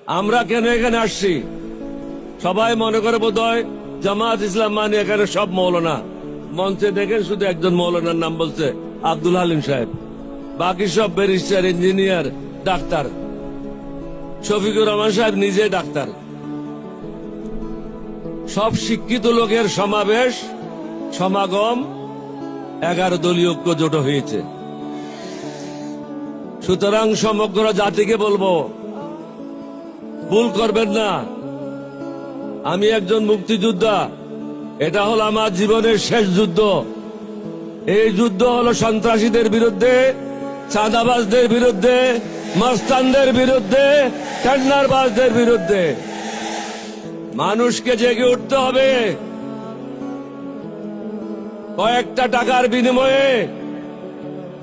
আমরা কেন এখানে আসছি? সবাই মনে করে বোধহয় জামাত ইসলাম মানে এখানে সব মৌলানা। মঞ্চে দেখেন শুধু একজন মৌলানার নাম বলছে, আব্দুল হালিম সাহেব। বাকি সব barrister, engineer, doctor. Shafiqur Rahman সাহেব নিজে ডাক্তার। সব শিক্ষিত লোকের সমাবেশ, সমাগম, 11 দলীয় ঐক্য জোট হয়েছে। সুতরাং সমগ্র জাতিকে বলবো, ভুল করবেন না। আমি একজন মুক্তিযোদ্ধা, এটা হলো আমার জীবনের শেষ যুদ্ধ। এই যুদ্ধ হলো সন্ত্রাসীদের বিরুদ্ধে, চাঁদাবাজদের বিরুদ্ধে, মস্তানদের বিরুদ্ধে, টেন্ডারবাজদের বিরুদ্ধে। মানুষকে জেগে উঠতে হবে। কয়েকটা টাকার বিনিময়ে,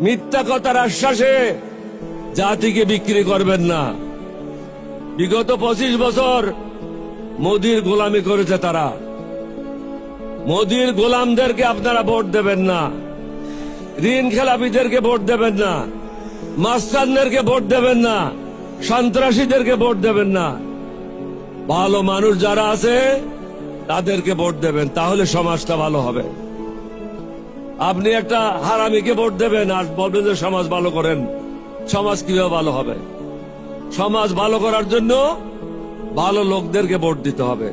মিথ্যা কথার আশ্বাসে জাতিকে বিক্রি করবেন না। বিগত 25 বছর মোদির গোলামি করেছে তারা। মোদির গোলামদেরকে আপনারা ভোট দেবেন না, ঋণ খেলাপিদেরকে ভোট দেবেন না, মাস্তানদেরকে ভোট দেবেন না, সন্ত্রাসীদেরকে ভোট দেবেন না। ভালো মানুষ যারা আছে তাদেরকে ভোট দেবেন, তাহলে সমাজটা ভালো হবে। আপনি একটা হারামিকে ভোট দেবেন আর বলবেন যে সমাজ ভালো করেন, সমাজ কিভাবে ভালো হবে? সমাজ ভালো করার জন্য ভালো লোকদেরকে ভোট দিতে হবে।